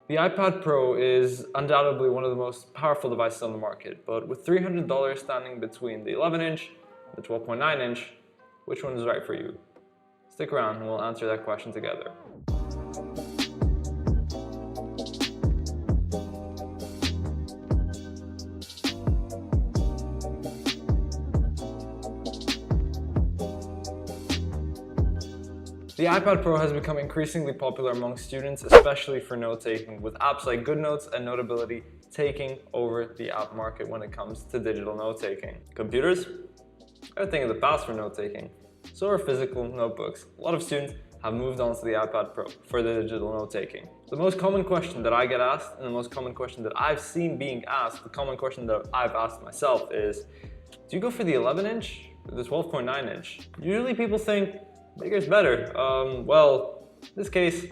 The iPad Pro is undoubtedly one of the most powerful devices on the market, but with $300 standing between the 11-inch and the 12.9-inch, which one is right for you? Stick around and we'll answer that question together. The iPad Pro has become increasingly popular among students, especially for note-taking, with apps like GoodNotes and Notability taking over the app market when it comes to digital note-taking. Computers are a thing of the past for note-taking. So are physical notebooks. A lot of students have moved on to the iPad Pro for the digital note-taking. The most common question that I get asked, and the most common question that I've seen being asked, the common question that I've asked myself is, do you go for the 11-inch or the 12.9-inch? Usually people think bigger is better. Well, in this case,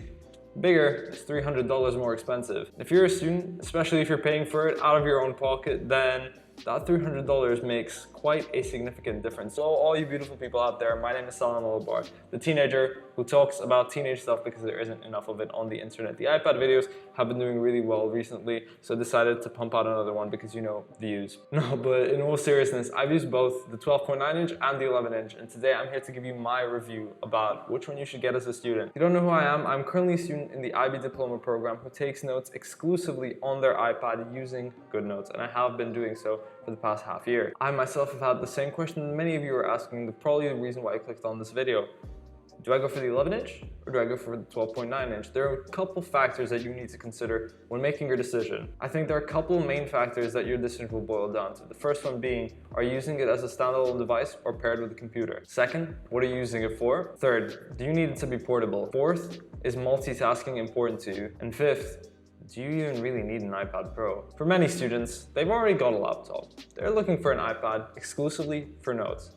bigger is $300 more expensive. If you're a student, especially if you're paying for it out of your own pocket, then that $300 makes quite a significant difference. So all you beautiful people out there, my name is Salam Alabar, the teenager who talks about teenage stuff because there isn't enough of it on the internet. The iPad videos have been doing really well recently, so I decided to pump out another one because, you know, views. No, but in all seriousness, I've used both the 12.9-inch and the 11-inch, and today I'm here to give you my review about which one you should get as a student. If you don't know who I am, I'm currently a student in the IB Diploma program who takes notes exclusively on their iPad using GoodNotes, and I have been doing so for the past half year. I myself have had the same question that many of you are asking, probably the reason why I clicked on this video. Do I go for the 11-inch or do I go for the 12.9-inch? There are a couple factors that you need to consider when making your decision. I think there are a couple main factors that your decision will boil down to. The first one being, are you using it as a standalone device or paired with a computer? Second, what are you using it for? Third, do you need it to be portable? Fourth, is multitasking important to you? And fifth, do you even really need an iPad Pro? For many students, they've already got a laptop. They're looking for an iPad exclusively for notes.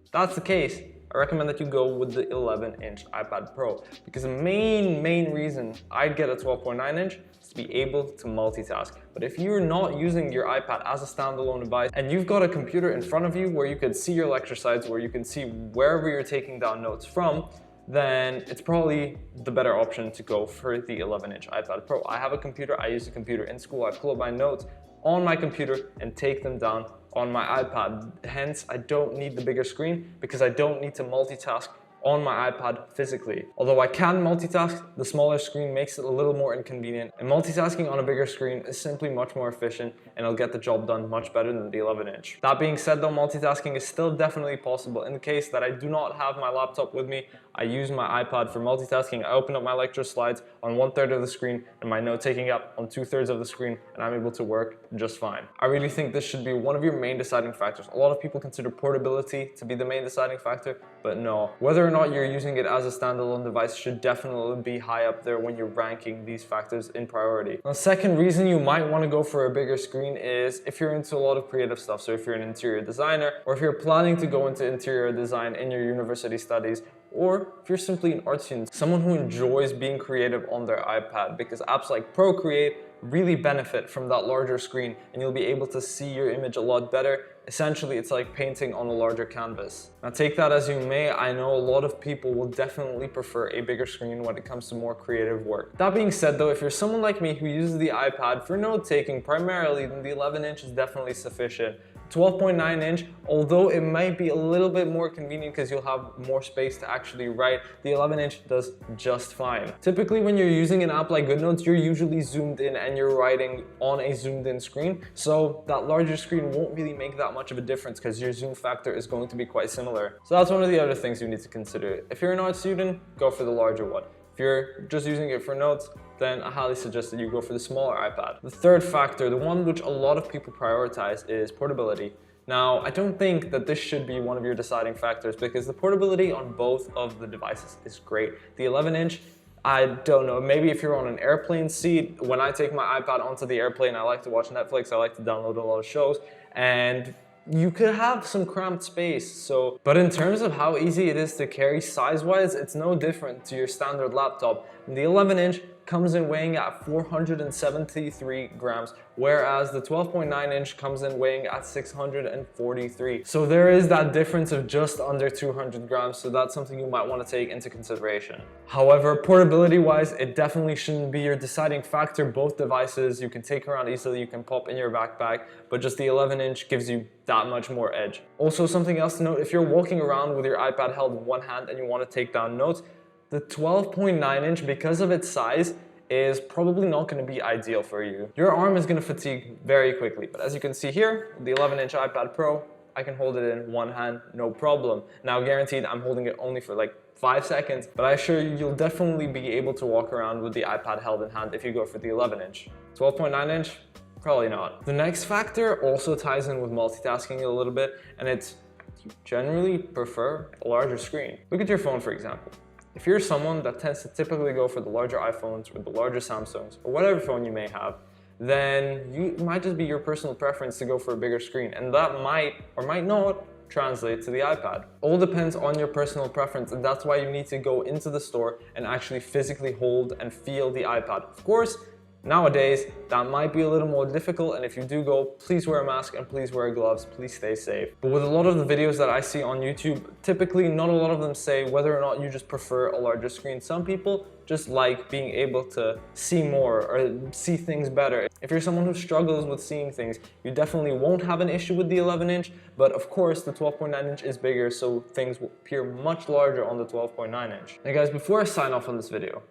If that's the case, I recommend that you go with the 11-inch iPad Pro because the main reason I'd get a 12.9-inch is to be able to multitask. But if you're not using your iPad as a standalone device and you've got a computer in front of you where you can see your lecture slides, where you can see wherever you're taking down notes from, then it's probably the better option to go for the 11-inch iPad Pro. I have a computer, I use a computer in school, I pull up my notes on my computer and take them down on my iPad. Hence, I don't need the bigger screen because I don't need to multitask on my iPad physically. Although I can multitask, the smaller screen makes it a little more inconvenient, and multitasking on a bigger screen is simply much more efficient and it'll get the job done much better than the 11-inch. That being said though, multitasking is still definitely possible. In the case that I do not have my laptop with me, I use my iPad for multitasking. I open up my lecture slides on 1/3 of the screen and my note taking up on 2/3 of the screen, and I'm able to work just fine. I really think this should be one of your main deciding factors. A lot of people consider portability to be the main deciding factor, but no. Whether or not you're using it as a standalone device should definitely be high up there when you're ranking these factors in priority. The second reason you might want to go for a bigger screen is if you're into a lot of creative stuff. So if you're an interior designer, or if you're planning to go into interior design in your university studies, or if you're simply an art student, someone who enjoys being creative on their iPad, because apps like Procreate really benefit from that larger screen and you'll be able to see your image a lot better. Essentially, it's like painting on a larger canvas. Now take that as you may, I know a lot of people will definitely prefer a bigger screen when it comes to more creative work. That being said though, if you're someone like me who uses the iPad for note-taking primarily, then the 11-inch is definitely sufficient. 12.9-inch, although it might be a little bit more convenient because you'll have more space to actually write, the 11-inch does just fine. Typically when you're using an app like GoodNotes, you're usually zoomed in and you're writing on a zoomed in screen, so that larger screen won't really make that much of a difference because your zoom factor is going to be quite similar. So that's one of the other things you need to consider. If you're an art student, go for the larger one. If you're just using it for notes, then I highly suggest that you go for the smaller iPad. The third factor, the one which a lot of people prioritize, is portability. Now, I don't think that this should be one of your deciding factors because the portability on both of the devices is great. The 11-inch, I don't know, maybe if you're on an airplane seat, when I take my iPad onto the airplane, I like to watch Netflix, I like to download a lot of shows, and you could have some cramped space. But in terms of how easy it is to carry size-wise, it's no different to your standard laptop. And the 11-inch comes in weighing at 473 grams, whereas the 12.9 inch comes in weighing at 643. So there is that difference of just under 200 grams, so that's something you might want to take into consideration. However, portability wise, it definitely shouldn't be your deciding factor. Both devices you can take around easily, you can pop in your backpack, but just the 11 inch gives you that much more edge. Also, something else to note, if you're walking around with your iPad held in one hand and you want to take down notes, the 12.9 inch, because of its size, is probably not going to be ideal for you. Your arm is going to fatigue very quickly, but as you can see here, the 11 inch iPad Pro, I can hold it in one hand, no problem. Now guaranteed, I'm holding it only for like 5 seconds, but I assure you, you'll definitely be able to walk around with the iPad held in hand if you go for the 11 inch. 12.9 inch, probably not. The next factor also ties in with multitasking a little bit, and it's you generally prefer a larger screen. Look at your phone, for example. If you're someone that tends to typically go for the larger iPhones or the larger Samsungs or whatever phone you may have, then it might just be your personal preference to go for a bigger screen, and that might or might not translate to the iPad. All depends on your personal preference, and that's why you need to go into the store and actually physically hold and feel the iPad. Of course, nowadays, that might be a little more difficult, and if you do go, please wear a mask and please wear gloves, please stay safe. But with a lot of the videos that I see on YouTube, typically not a lot of them say whether or not you just prefer a larger screen. Some people just like being able to see more or see things better. If you're someone who struggles with seeing things, you definitely won't have an issue with the 11 inch, but of course the 12.9 inch is bigger, so things will appear much larger on the 12.9 inch. Now guys, before I sign off on this video,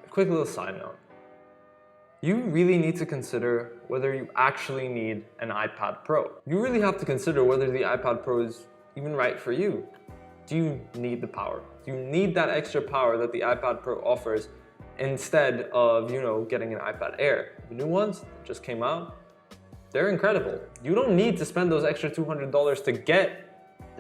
a quick little side note. You really need to consider whether you actually need an iPad Pro. You really have to consider whether the iPad Pro is even right for you. Do you need the power? Do you need that extra power that the iPad Pro offers instead of, getting an iPad Air? The new ones that just came out, they're incredible. You don't need to spend those extra $200 to get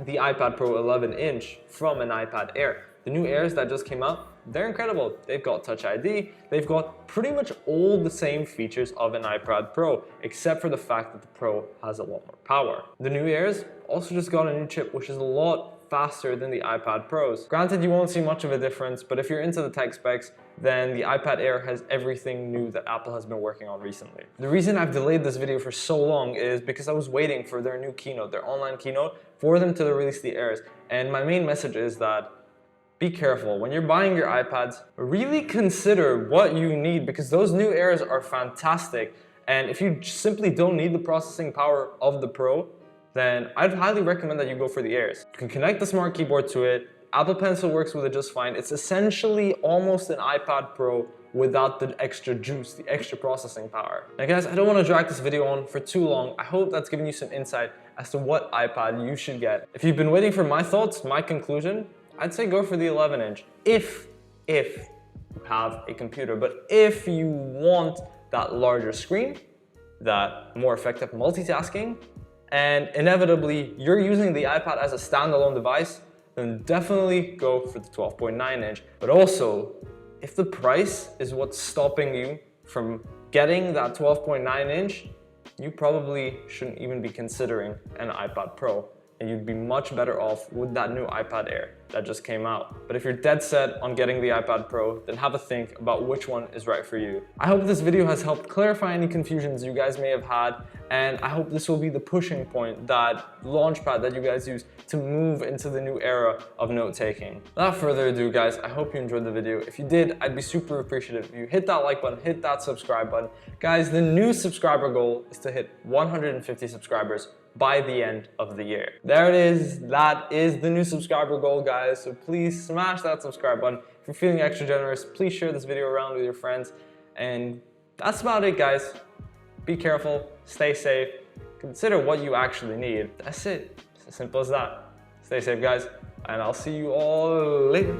the iPad Pro 11 inch from an iPad Air. The new Airs that just came out, they're incredible. They've got Touch ID, they've got pretty much all the same features of an iPad Pro, except for the fact that the Pro has a lot more power. The new Airs also just got a new chip, which is a lot faster than the iPad Pros. Granted, you won't see much of a difference, but if you're into the tech specs, then the iPad Air has everything new that Apple has been working on recently. The reason I've delayed this video for so long is because I was waiting for their new keynote, their online keynote, for them to release the Airs. And my main message is that be careful. When you're buying your iPads, really consider what you need, because those new Airs are fantastic. And if you simply don't need the processing power of the Pro, then I'd highly recommend that you go for the Airs. You can connect the smart keyboard to it. Apple Pencil works with it just fine. It's essentially almost an iPad Pro without the extra juice, the extra processing power. Now guys, I don't want to drag this video on for too long. I hope that's given you some insight as to what iPad you should get. If you've been waiting for my thoughts, my conclusion, I'd say go for the 11 inch if you have a computer. But if you want that larger screen, that more effective multitasking, and inevitably you're using the iPad as a standalone device, then definitely go for the 12.9 inch. But also, if the price is what's stopping you from getting that 12.9 inch, you probably shouldn't even be considering an iPad Pro, and you'd be much better off with that new iPad Air that just came out. But if you're dead set on getting the iPad Pro, then have a think about which one is right for you. I hope this video has helped clarify any confusions you guys may have had, and I hope this will be the pushing point, that launchpad that you guys use to move into the new era of note-taking. Without further ado, guys, I hope you enjoyed the video. If you did, I'd be super appreciative if you hit that like button, hit that subscribe button. Guys, the new subscriber goal is to hit 150 subscribers by the end of the year. There it is. That is the new subscriber goal, guys. So please smash that subscribe button. If you're feeling extra generous, please share this video around with your friends. And that's about it, guys. Be careful, stay safe, consider what you actually need. That's it. It's as simple as that. Stay safe, guys, and I'll see you all later.